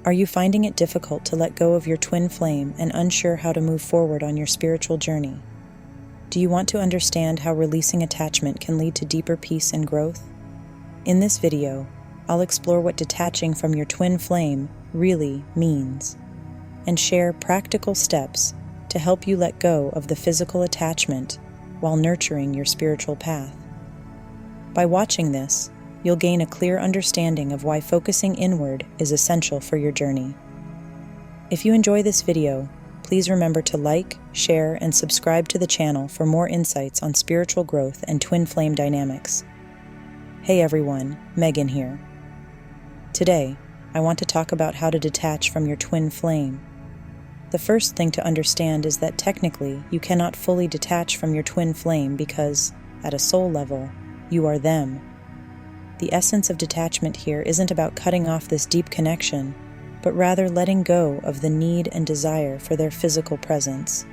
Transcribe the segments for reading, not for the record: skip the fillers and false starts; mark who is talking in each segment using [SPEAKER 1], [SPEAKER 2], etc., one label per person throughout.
[SPEAKER 1] Are you finding it difficult to let go of your twin flame and unsure how to move forward on your spiritual journey? Do you want to understand how releasing attachment can lead to deeper peace and growth? In this video, I'll explore what detaching from your twin flame really means, and share practical steps to help you let go of the physical attachment while nurturing your spiritual path. By watching this, you'll gain a clear understanding of why focusing inward is essential for your journey. If you enjoy this video, please remember to like, share, and subscribe to the channel for more insights on spiritual growth and twin flame dynamics. Hey everyone, Megan here. Today, I want to talk about how to detach from your twin flame. The first thing to understand is that technically you cannot fully detach from your twin flame because, at a soul level, you are them. The essence of detachment here isn't about cutting off this deep connection, but rather letting go of the need and desire for their physical presence.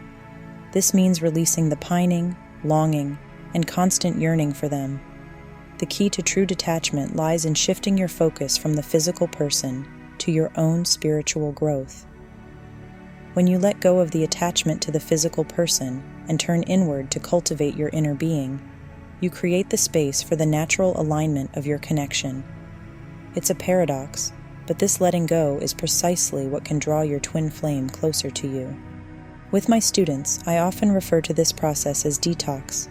[SPEAKER 1] This means releasing the pining, longing, and constant yearning for them. The key to true detachment lies in shifting your focus from the physical person to your own spiritual growth. When you let go of the attachment to the physical person and turn inward to cultivate your inner being, you create the space for the natural alignment of your connection. It's a paradox, but this letting go is precisely what can draw your twin flame closer to you. With my students, I often refer to this process as detox,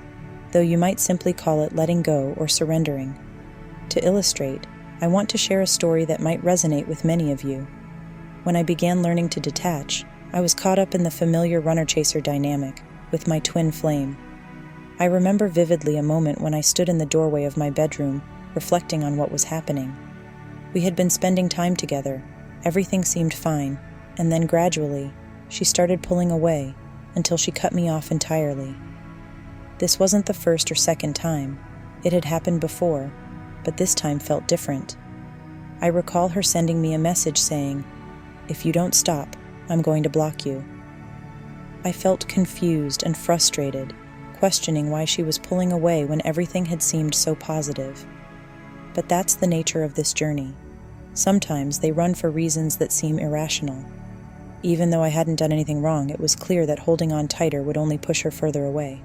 [SPEAKER 1] though you might simply call it letting go or surrendering. To illustrate, I want to share a story that might resonate with many of you. When I began learning to detach, I was caught up in the familiar runner-chaser dynamic with my twin flame. I remember vividly a moment when I stood in the doorway of my bedroom, reflecting on what was happening. We had been spending time together, everything seemed fine, and then gradually, she started pulling away until she cut me off entirely. This wasn't the first or second time. It had happened before, but this time felt different. I recall her sending me a message saying, "If you don't stop, I'm going to block you." I felt confused and frustrated, questioning why she was pulling away when everything had seemed so positive. But that's the nature of this journey. Sometimes they run for reasons that seem irrational. Even though I hadn't done anything wrong, it was clear that holding on tighter would only push her further away.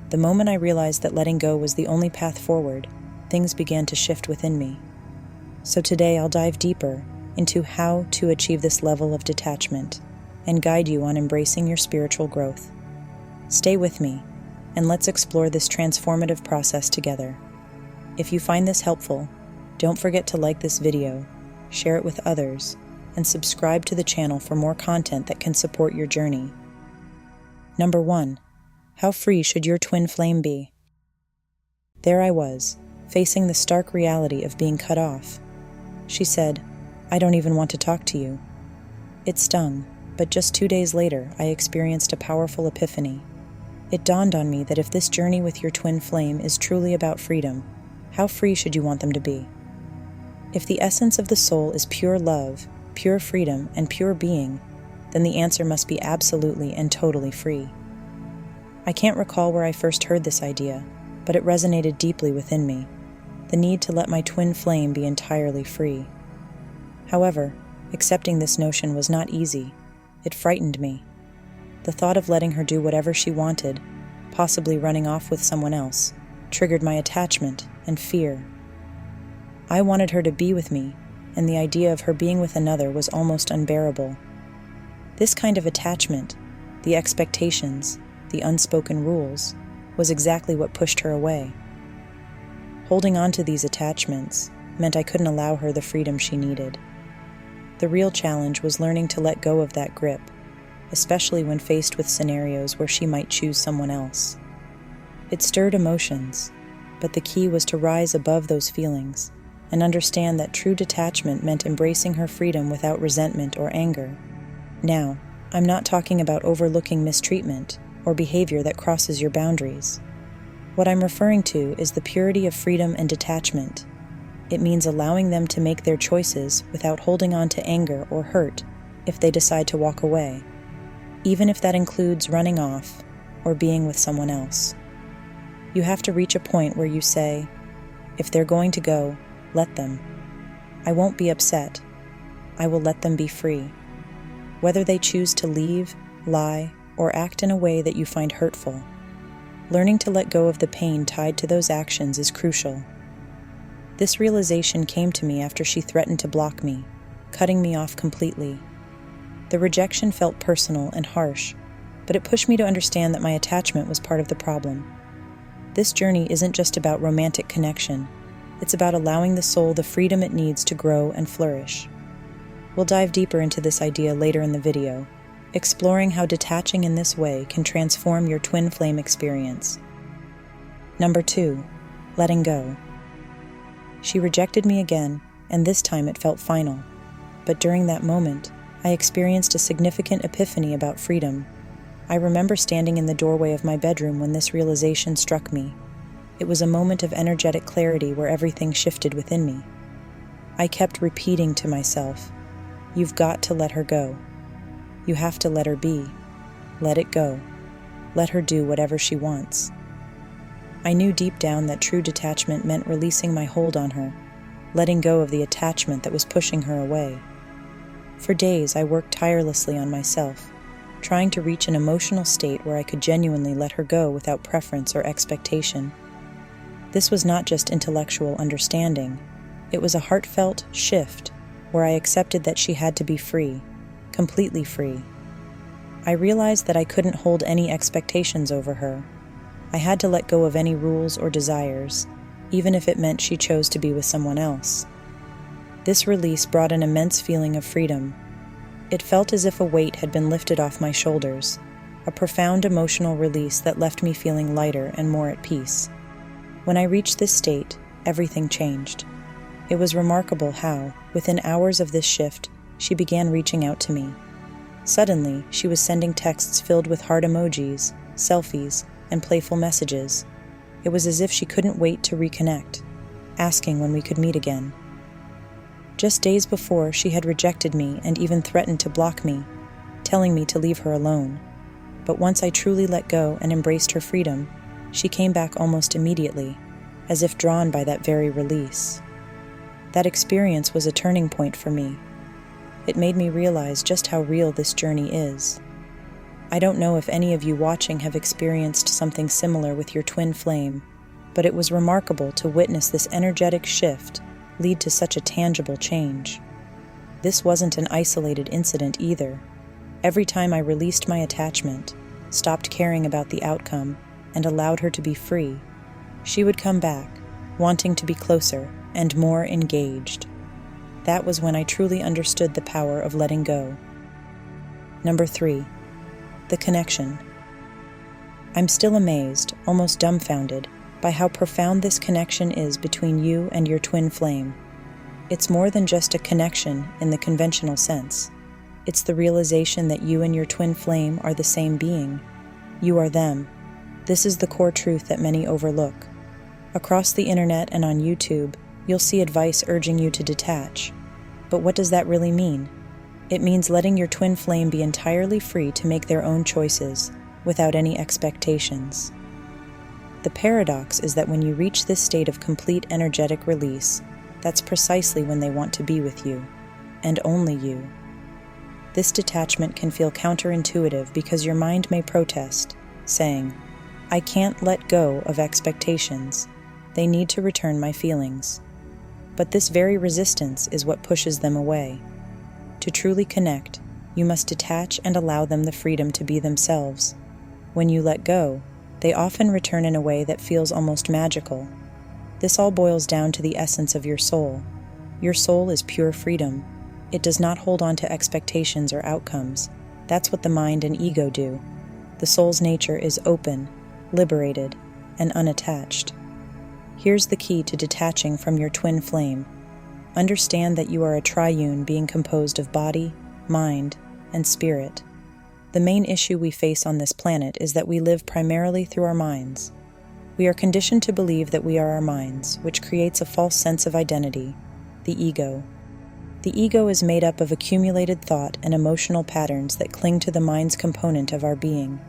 [SPEAKER 1] The moment I realized that letting go was the only path forward, things began to shift within me. So today I'll dive deeper into how to achieve this level of detachment and guide you on embracing your spiritual growth. Stay with me, and let's explore this transformative process together. If you find this helpful, don't forget to like this video, share it with others, and subscribe to the channel for more content that can support your journey. Number 1. How free should your twin flame be? There I was, facing the stark reality of being cut off. She said, "I don't even want to talk to you." It stung, but just 2 days later, I experienced a powerful epiphany. It dawned on me that if this journey with your twin flame is truly about freedom, how free should you want them to be? If the essence of the soul is pure love, pure freedom, and pure being, then the answer must be absolutely and totally free. I can't recall where I first heard this idea, but it resonated deeply within me, the need to let my twin flame be entirely free. However, accepting this notion was not easy. It frightened me. The thought of letting her do whatever she wanted, possibly running off with someone else, triggered my attachment and fear. I wanted her to be with me, and the idea of her being with another was almost unbearable. This kind of attachment, the expectations, the unspoken rules, was exactly what pushed her away. Holding on to these attachments meant I couldn't allow her the freedom she needed. The real challenge was learning to let go of that grip, especially when faced with scenarios where she might choose someone else. It stirred emotions, but the key was to rise above those feelings and understand that true detachment meant embracing her freedom without resentment or anger. Now, I'm not talking about overlooking mistreatment or behavior that crosses your boundaries. What I'm referring to is the purity of freedom and detachment. It means allowing them to make their choices without holding on to anger or hurt if they decide to walk away, even if that includes running off or being with someone else. You have to reach a point where you say, if they're going to go, let them. I won't be upset. I will let them be free. Whether they choose to leave, lie, or act in a way that you find hurtful, learning to let go of the pain tied to those actions is crucial. This realization came to me after she threatened to block me, cutting me off completely. The rejection felt personal and harsh, but it pushed me to understand that my attachment was part of the problem. This journey isn't just about romantic connection, it's about allowing the soul the freedom it needs to grow and flourish. We'll dive deeper into this idea later in the video, exploring how detaching in this way can transform your twin flame experience. Number 2, letting go. She rejected me again, and this time it felt final. But during that moment, I experienced a significant epiphany about freedom. I remember standing in the doorway of my bedroom when this realization struck me. It was a moment of energetic clarity where everything shifted within me. I kept repeating to myself, "You've got to let her go. You have to let her be. Let it go. Let her do whatever she wants." I knew deep down that true detachment meant releasing my hold on her, letting go of the attachment that was pushing her away. For days, I worked tirelessly on myself, trying to reach an emotional state where I could genuinely let her go without preference or expectation. This was not just intellectual understanding, it was a heartfelt shift where I accepted that she had to be free, completely free. I realized that I couldn't hold any expectations over her. I had to let go of any rules or desires, even if it meant she chose to be with someone else. This release brought an immense feeling of freedom. It felt as if a weight had been lifted off my shoulders, a profound emotional release that left me feeling lighter and more at peace. When I reached this state, everything changed. It was remarkable how, within hours of this shift, she began reaching out to me. Suddenly, she was sending texts filled with heart emojis, selfies, and playful messages. It was as if she couldn't wait to reconnect, asking when we could meet again. Just days before, she had rejected me and even threatened to block me, telling me to leave her alone. But once I truly let go and embraced her freedom, she came back almost immediately, as if drawn by that very release. That experience was a turning point for me. It made me realize just how real this journey is. I don't know if any of you watching have experienced something similar with your twin flame, but it was remarkable to witness this energetic shift lead to such a tangible change. This wasn't an isolated incident either. Every time I released my attachment, stopped caring about the outcome, and allowed her to be free, she would come back, wanting to be closer and more engaged. That was when I truly understood the power of letting go. Number 3, the connection. I'm still amazed, almost dumbfounded, by how profound this connection is between you and your twin flame. It's more than just a connection in the conventional sense. It's the realization that you and your twin flame are the same being. You are them. This is the core truth that many overlook. Across the internet and on YouTube, you'll see advice urging you to detach. But what does that really mean? It means letting your twin flame be entirely free to make their own choices, without any expectations. The paradox is that when you reach this state of complete energetic release, that's precisely when they want to be with you, and only you. This detachment can feel counterintuitive because your mind may protest, saying, "I can't let go of expectations. They need to return my feelings." But this very resistance is what pushes them away. To truly connect, you must detach and allow them the freedom to be themselves. When you let go, they often return in a way that feels almost magical. This all boils down to the essence of your soul. Your soul is pure freedom. It does not hold on to expectations or outcomes. That's what the mind and ego do. The soul's nature is open, liberated, and unattached. Here's the key to detaching from your twin flame. Understand that you are a triune being composed of body, mind, and spirit. The main issue we face on this planet is that we live primarily through our minds. We are conditioned to believe that we are our minds, which creates a false sense of identity, the ego. The ego is made up of accumulated thought and emotional patterns that cling to the mind's component of our being.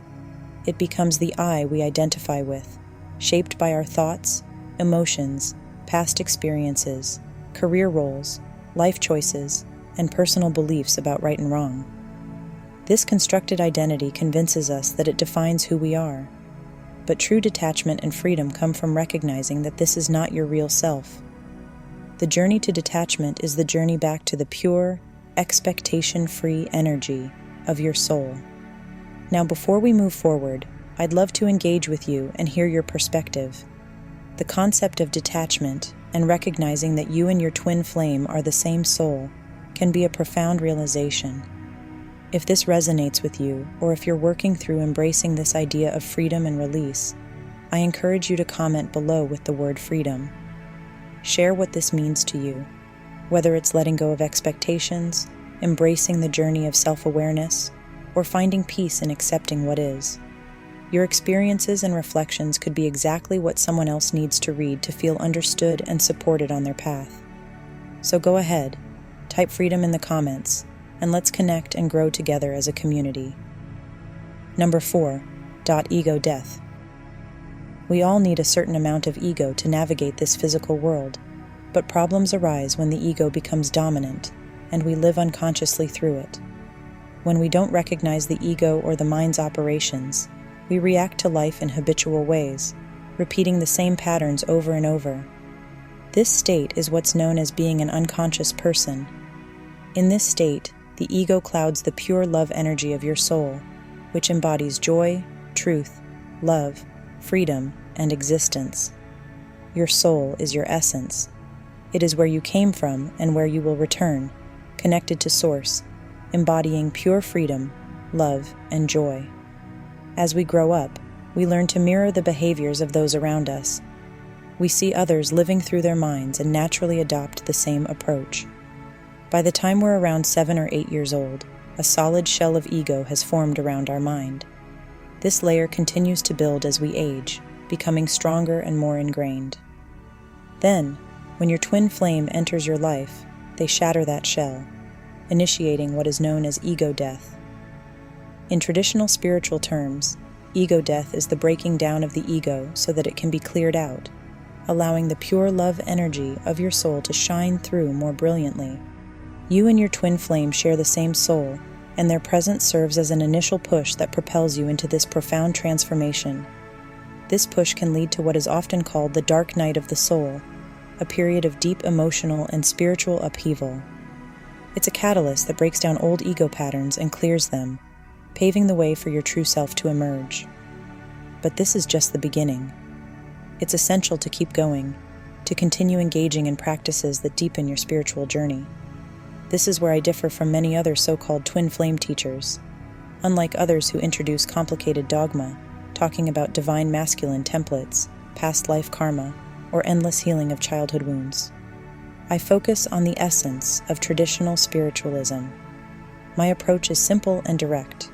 [SPEAKER 1] It becomes the I we identify with, shaped by our thoughts, emotions, past experiences, career roles, life choices, and personal beliefs about right and wrong. This constructed identity convinces us that it defines who we are. But true detachment and freedom come from recognizing that this is not your real self. The journey to detachment is the journey back to the pure, expectation-free energy of your soul. Now, before we move forward, I'd love to engage with you and hear your perspective. The concept of detachment and recognizing that you and your twin flame are the same soul can be a profound realization. If this resonates with you, or if you're working through embracing this idea of freedom and release, I encourage you to comment below with the word freedom. Share what this means to you, whether it's letting go of expectations, embracing the journey of self-awareness, or finding peace in accepting what is. Your experiences and reflections could be exactly what someone else needs to read to feel understood and supported on their path. So go ahead, type freedom in the comments, and let's connect and grow together as a community. Number 4. Ego death. We all need a certain amount of ego to navigate this physical world, but problems arise when the ego becomes dominant, and we live unconsciously through it. When we don't recognize the ego or the mind's operations, we react to life in habitual ways, repeating the same patterns over and over. This state is what's known as being an unconscious person. In this state, the ego clouds the pure love energy of your soul, which embodies joy, truth, love, freedom, and existence. Your soul is your essence. It is where you came from and where you will return, connected to Source, embodying pure freedom, love, and joy. As we grow up, we learn to mirror the behaviors of those around us. We see others living through their minds and naturally adopt the same approach. By the time we're around 7 or 8 years old, a solid shell of ego has formed around our mind. This layer continues to build as we age, becoming stronger and more ingrained. Then, when your twin flame enters your life, they shatter that shell, initiating what is known as ego death. In traditional spiritual terms, ego death is the breaking down of the ego so that it can be cleared out, allowing the pure love energy of your soul to shine through more brilliantly. You and your twin flame share the same soul, and their presence serves as an initial push that propels you into this profound transformation. This push can lead to what is often called the dark night of the soul, a period of deep emotional and spiritual upheaval. It's a catalyst that breaks down old ego patterns and clears them, paving the way for your true self to emerge. But this is just the beginning. It's essential to keep going, to continue engaging in practices that deepen your spiritual journey. This is where I differ from many other so-called twin flame teachers. Unlike others who introduce complicated dogma, talking about divine masculine templates, past life karma, or endless healing of childhood wounds, I focus on the essence of traditional spiritualism. My approach is simple and direct.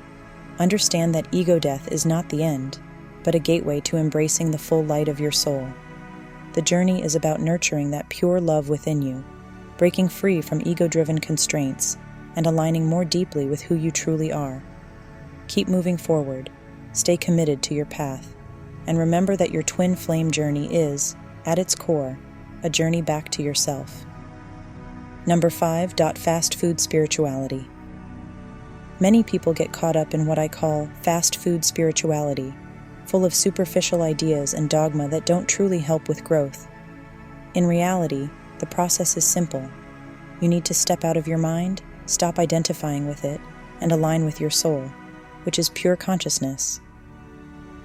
[SPEAKER 1] Understand that ego death is not the end, but a gateway to embracing the full light of your soul. The journey is about nurturing that pure love within you, breaking free from ego-driven constraints, and aligning more deeply with who you truly are. Keep moving forward, stay committed to your path, and remember that your twin flame journey is, at its core, a journey back to yourself. Number 5. Fast food spirituality. Many people get caught up in what I call fast food spirituality, full of superficial ideas and dogma that don't truly help with growth. In reality, the process is simple. You need to step out of your mind, stop identifying with it, and align with your soul, which is pure consciousness.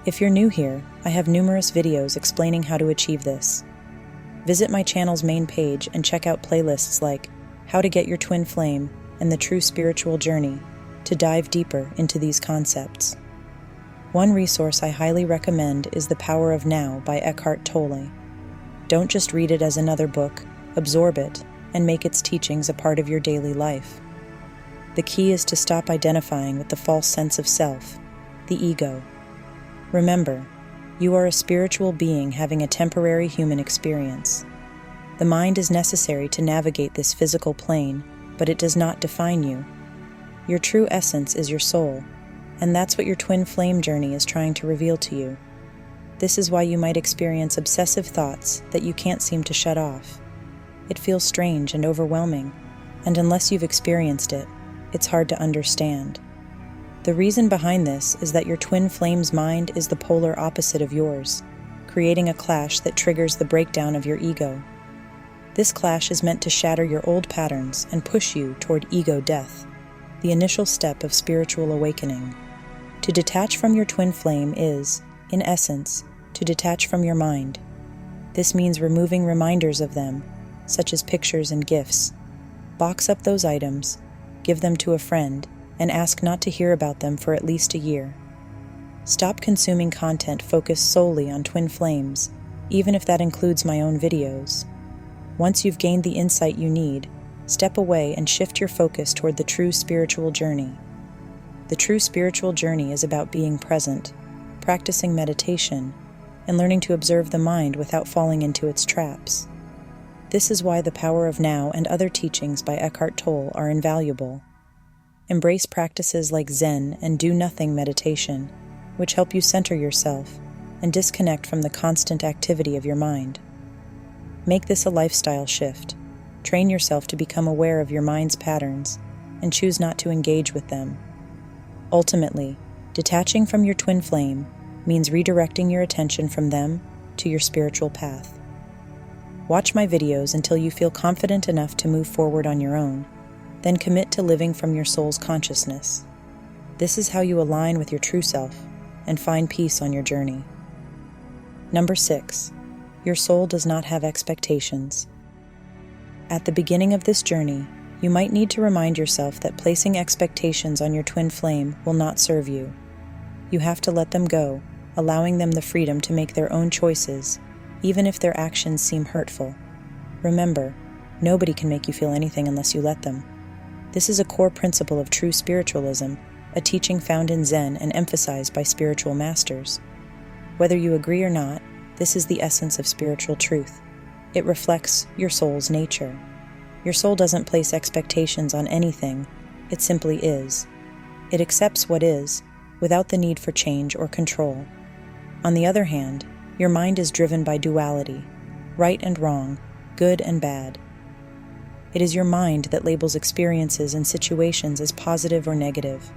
[SPEAKER 1] If you're new here, I have numerous videos explaining how to achieve this. Visit my channel's main page and check out playlists like How to Get Your Twin Flame and The True Spiritual Journey to dive deeper into these concepts. One resource I highly recommend is The Power of Now by Eckhart Tolle. Don't just read it as another book, absorb it, and make its teachings a part of your daily life. The key is to stop identifying with the false sense of self, the ego. Remember, you are a spiritual being having a temporary human experience. The mind is necessary to navigate this physical plane, but it does not define you. Your true essence is your soul, and that's what your twin flame journey is trying to reveal to you. This is why you might experience obsessive thoughts that you can't seem to shut off. It feels strange and overwhelming, and unless you've experienced it, it's hard to understand. The reason behind this is that your twin flame's mind is the polar opposite of yours, creating a clash that triggers the breakdown of your ego. This clash is meant to shatter your old patterns and push you toward ego death, the initial step of spiritual awakening. To detach from your twin flame is, in essence, to detach from your mind. This means removing reminders of them, such as pictures and gifts. Box up those items, give them to a friend, and ask not to hear about them for at least a year. Stop consuming content focused solely on twin flames, even if that includes my own videos. Once you've gained the insight you need, step away and shift your focus toward the true spiritual journey. The true spiritual journey is about being present, practicing meditation, and learning to observe the mind without falling into its traps. This is why the Power of Now and other teachings by Eckhart Tolle are invaluable. Embrace practices like Zen and do-nothing meditation, which help you center yourself and disconnect from the constant activity of your mind. Make this a lifestyle shift. Train yourself to become aware of your mind's patterns and choose not to engage with them. Ultimately, detaching from your twin flame means redirecting your attention from them to your spiritual path. Watch my videos until you feel confident enough to move forward on your own, then commit to living from your soul's consciousness. This is how you align with your true self and find peace on your journey. Number 6. Your soul does not have expectations. At the beginning of this journey, you might need to remind yourself that placing expectations on your twin flame will not serve you. You have to let them go, allowing them the freedom to make their own choices, even if their actions seem hurtful. Remember, nobody can make you feel anything unless you let them. This is a core principle of true spiritualism, a teaching found in Zen and emphasized by spiritual masters. Whether you agree or not, this is the essence of spiritual truth. It reflects your soul's nature. Your soul doesn't place expectations on anything, it simply is. It accepts what is, without the need for change or control. On the other hand, your mind is driven by duality, right and wrong, good and bad. It is your mind that labels experiences and situations as positive or negative.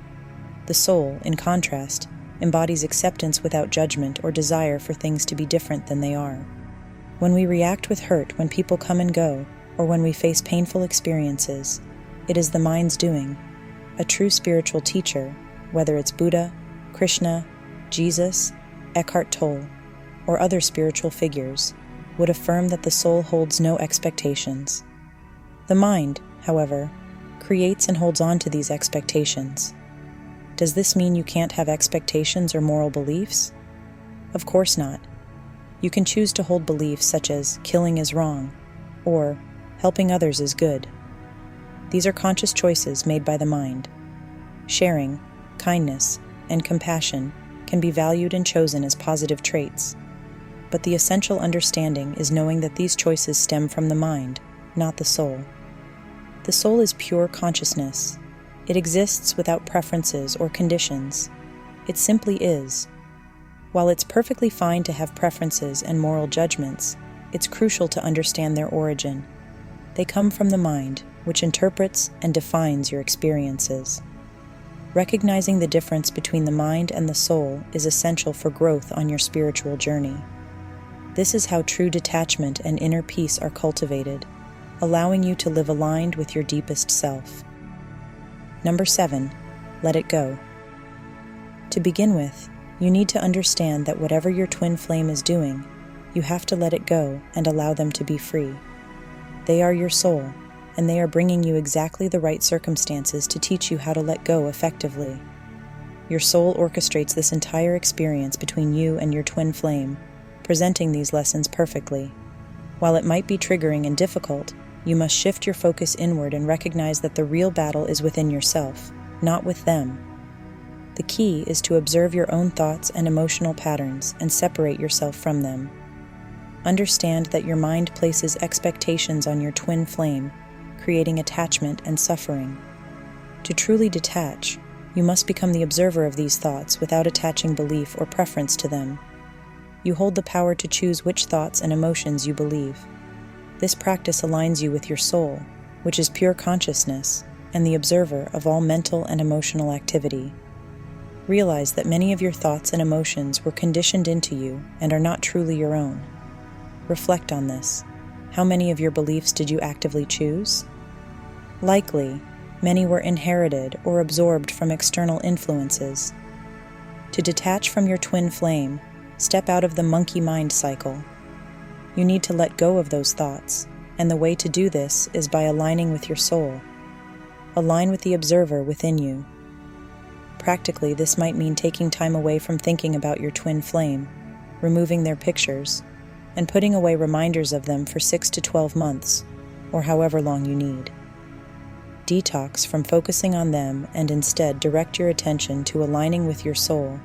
[SPEAKER 1] The soul, in contrast, embodies acceptance without judgment or desire for things to be different than they are. When we react with hurt when people come and go, or when we face painful experiences, it is the mind's doing. A true spiritual teacher, whether it's Buddha, Krishna, Jesus, Eckhart Tolle, or other spiritual figures, would affirm that the soul holds no expectations. The mind, however, creates and holds on to these expectations. Does this mean you can't have expectations or moral beliefs? Of course not. You can choose to hold beliefs such as killing is wrong, or helping others is good. These are conscious choices made by the mind. Sharing, kindness, and compassion can be valued and chosen as positive traits. But the essential understanding is knowing that these choices stem from the mind, not the soul. The soul is pure consciousness. It exists without preferences or conditions. It simply is. While it's perfectly fine to have preferences and moral judgments, it's crucial to understand their origin. They come from the mind, which interprets and defines your experiences. Recognizing the difference between the mind and the soul is essential for growth on your spiritual journey. This is how true detachment and inner peace are cultivated, allowing you to live aligned with your deepest self. Number 7. Let it go. To begin with, you need to understand that whatever your twin flame is doing, you have to let it go and allow them to be free. They are your soul, and they are bringing you exactly the right circumstances to teach you how to let go effectively. Your soul orchestrates this entire experience between you and your twin flame, presenting these lessons perfectly. While it might be triggering and difficult, you must shift your focus inward and recognize that the real battle is within yourself, not with them. The key is to observe your own thoughts and emotional patterns and separate yourself from them. Understand that your mind places expectations on your twin flame, creating attachment and suffering. To truly detach, you must become the observer of these thoughts without attaching belief or preference to them. You hold the power to choose which thoughts and emotions you believe. This practice aligns you with your soul, which is pure consciousness and the observer of all mental and emotional activity. Realize that many of your thoughts and emotions were conditioned into you and are not truly your own. Reflect on this. How many of your beliefs did you actively choose? Likely, many were inherited or absorbed from external influences. To detach from your twin flame, step out of the monkey mind cycle. You need to let go of those thoughts, and the way to do this is by aligning with your soul. Align with the observer within you. Practically, this might mean taking time away from thinking about your twin flame, removing their pictures, and putting away reminders of them for 6 to 12 months, or however long you need. Detox from focusing on them and instead direct your attention to aligning with your soul,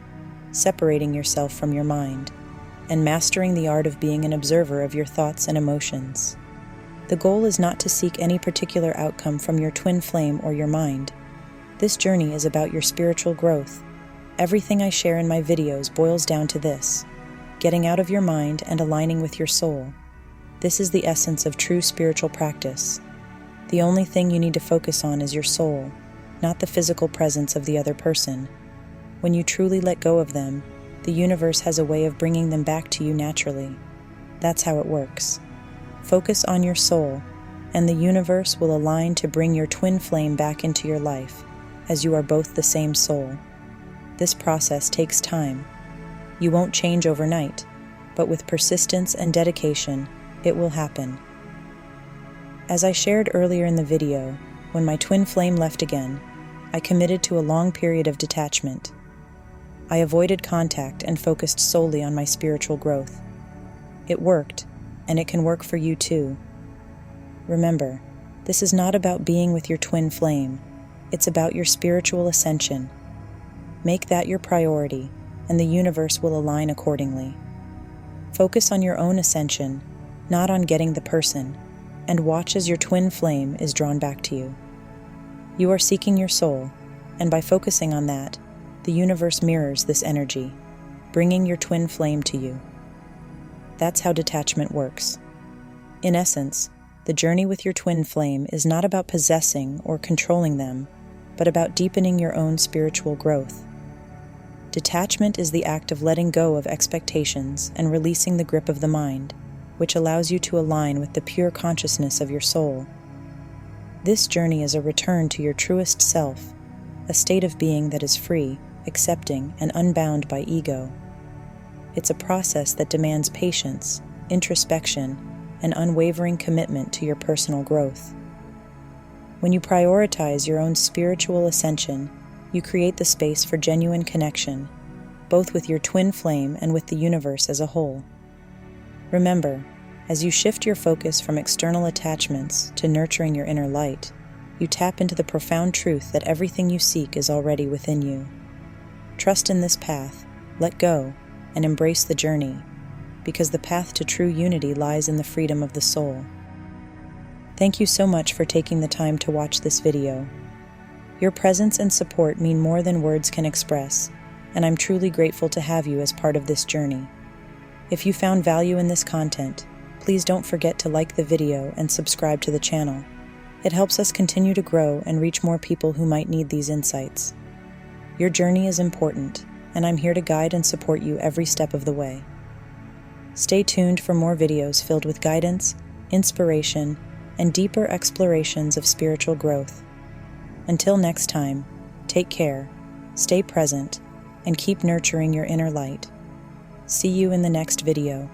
[SPEAKER 1] separating yourself from your mind, and mastering the art of being an observer of your thoughts and emotions. The goal is not to seek any particular outcome from your twin flame or your mind. This journey is about your spiritual growth. Everything I share in my videos boils down to this: getting out of your mind and aligning with your soul. This is the essence of true spiritual practice. The only thing you need to focus on is your soul, not the physical presence of the other person. When you truly let go of them, the universe has a way of bringing them back to you naturally. That's how it works. Focus on your soul, and the universe will align to bring your twin flame back into your life, as you are both the same soul. This process takes time. You won't change overnight, but with persistence and dedication, it will happen. As I shared earlier in the video, when my twin flame left again, I committed to a long period of detachment. I avoided contact and focused solely on my spiritual growth. It worked, and it can work for you too. Remember, this is not about being with your twin flame. It's about your spiritual ascension. Make that your priority, and the universe will align accordingly. Focus on your own ascension, not on getting the person, and watch as your twin flame is drawn back to you. You are seeking your soul, and by focusing on that, the universe mirrors this energy, bringing your twin flame to you. That's how detachment works. In essence, the journey with your twin flame is not about possessing or controlling them, but about deepening your own spiritual growth. Detachment is the act of letting go of expectations and releasing the grip of the mind, which allows you to align with the pure consciousness of your soul. This journey is a return to your truest self, a state of being that is free, accepting, and unbound by ego. It's a process that demands patience, introspection, and unwavering commitment to your personal growth. When you prioritize your own spiritual ascension, you create the space for genuine connection, both with your twin flame and with the universe as a whole. Remember, as you shift your focus from external attachments to nurturing your inner light, you tap into the profound truth that everything you seek is already within you. Trust in this path, let go, and embrace the journey, because the path to true unity lies in the freedom of the soul. Thank you so much for taking the time to watch this video. Your presence and support mean more than words can express, and I'm truly grateful to have you as part of this journey. If you found value in this content, please don't forget to like the video and subscribe to the channel. It helps us continue to grow and reach more people who might need these insights. Your journey is important, and I'm here to guide and support you every step of the way. Stay tuned for more videos filled with guidance, inspiration, and deeper explorations of spiritual growth. Until next time, take care, stay present, and keep nurturing your inner light. See you in the next video.